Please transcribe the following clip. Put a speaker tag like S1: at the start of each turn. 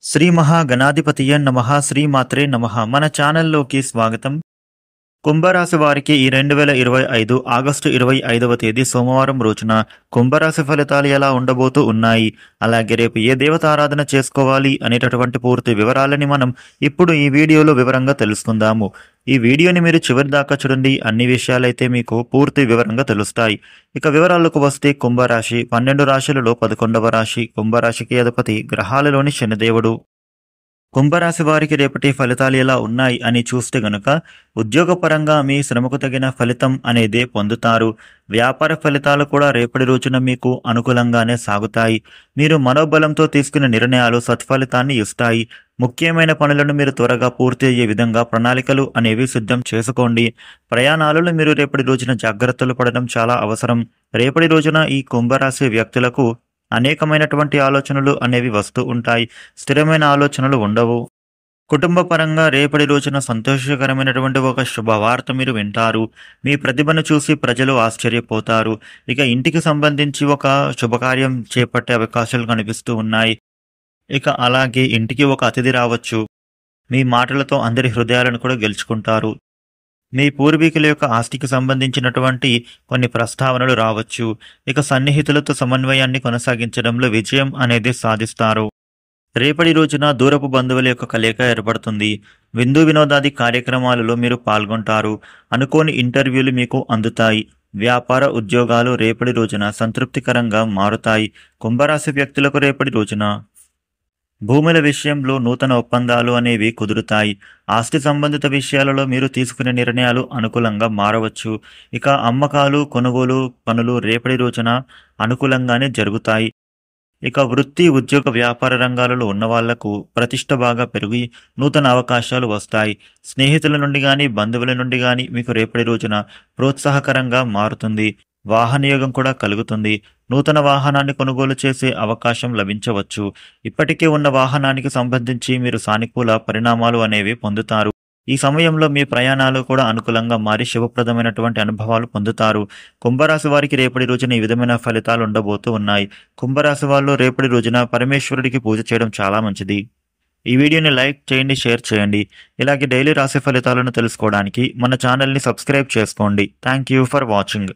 S1: శ్రీ మహాగణాధిపతియ నమః శ్రీమాత్రే నమః మన ఛానల్లోకి స్వాగతం. కుంభరాశి వారికి ఈ 2025 ఆగస్టు 25వ తేదీ సోమవారం రోజున కుంభరాశి ఫలితాలు ఎలా ఉండబోతూ ఉన్నాయి, అలాగే రేపు ఏ దేవత ఆరాధన చేసుకోవాలి అనేటటువంటి పూర్తి వివరాలని మనం ఇప్పుడు ఈ వీడియోలో వివరంగా తెలుసుకుందాము. ఈ వీడియోని మీరు చివరి దాకా చూడండి, అన్ని విషయాలైతే మీకు పూర్తి వివరంగా తెలుస్తాయి. ఇక వివరాలకు వస్తే కుంభరాశి 12 రాశులలో 11వ రాశి. కుంభరాశికి అధిపతి గ్రహాలలోని శనిదేవుడు. కుంభరాశి వారికి రేపటి ఫలితాలు ఎలా ఉన్నాయి అని చూస్తే గనుక ఉద్యోగపరంగా మీ శ్రమకు తగిన ఫలితం అనేది పొందుతారు. వ్యాపార ఫలితాలు కూడా రేపటి రోజున మీకు అనుకూలంగానే సాగుతాయి. మీరు మనోబలంతో తీసుకున్న నిర్ణయాలు సత్ఫలితాన్ని ఇస్తాయి. ముఖ్యమైన పనులను మీరు త్వరగా పూర్తి అయ్యే విధంగా ప్రణాళికలు అనేవి సిద్ధం చేసుకోండి. ప్రయాణాలలో మీరు రేపటి రోజున జాగ్రత్తలు పడడం చాలా అవసరం. రేపటి రోజున ఈ కుంభరాశి వ్యక్తులకు అనేకమైనటువంటి ఆలోచనలు అనేవి వస్తూ ఉంటాయి. స్థిరమైన ఆలోచనలు ఉండవు. కుటుంబ పరంగా రేపటి రోజున సంతోషకరమైనటువంటి ఒక శుభవార్త మీరు వింటారు. మీ ప్రతిభను చూసి ప్రజలు ఆశ్చర్యపోతారు. ఇక ఇంటికి సంబంధించి ఒక శుభకార్యం చేపట్టే అవకాశాలు కనిపిస్తూ ఉన్నాయి. ఇక అలాగే ఇంటికి ఒక అతిథి రావచ్చు. మీ మాటలతో అందరి హృదయాలను కూడా గెలుచుకుంటారు. మీ పూర్వీకుల యొక్క ఆస్తికి సంబంధించినటువంటి కొన్ని ప్రస్తావనలు రావచ్చు. ఇక సన్నిహితులతో సమన్వయాన్ని కొనసాగించడంలో విజయం అనేది సాధిస్తారు. రేపటి రోజున దూరపు బంధువుల యొక్క కలయిక ఏర్పడుతుంది. విందు వినోదాది కార్యక్రమాలలో మీరు పాల్గొంటారు. అనుకోని ఇంటర్వ్యూలు మీకు అందుతాయి. వ్యాపార ఉద్యోగాలు రేపటి రోజున సంతృప్తికరంగా మారుతాయి. కుంభరాశి వ్యక్తులకు రేపటి రోజున భూముల విషయంలో నూతన ఒప్పందాలు అనేవి కుదురుతాయి. ఆస్తి సంబంధిత విషయాలలో మీరు తీసుకునే నిర్ణయాలు అనుకూలంగా మారవచ్చు. ఇక అమ్మకాలు కొనుగోలు పనులు రేపటి రోజున అనుకూలంగానే జరుగుతాయి. ఇక వృత్తి ఉద్యోగ వ్యాపార రంగాలలో ఉన్న వాళ్లకు ప్రతిష్ట బాగా పెరిగి నూతన అవకాశాలు వస్తాయి. స్నేహితుల నుండి కానీ బంధువుల నుండి కానీ మీకు రేపటి రోజున ప్రోత్సాహకరంగా మారుతుంది. వాహనయోగం కూడా కలుగుతుంది. నూతన వాహనాన్ని కొనుగోలు చేసే అవకాశం లభించవచ్చు. ఇప్పటికే ఉన్న వాహనానికి సంబంధించి మీరు సానుకూల పరిణామాలు అనేవి పొందుతారు. ఈ సమయంలో మీ ప్రయాణాలు కూడా అనుకూలంగా మారి శుభప్రదమైనటువంటి అనుభవాలు పొందుతారు. కుంభరాశి వారికి రేపటి రోజున ఈ విధమైన ఫలితాలు ఉండబోతూ ఉన్నాయి. కుంభరాశి వాళ్ళు రేపటి రోజున పరమేశ్వరుడికి పూజ చేయడం చాలా మంచిది. ఈ వీడియోని లైక్ చేయండి, షేర్ చేయండి. ఇలాగే డైలీ రాశి ఫలితాలను తెలుసుకోవడానికి మన ఛానల్ని సబ్స్క్రైబ్ చేసుకోండి. Thank you for watching.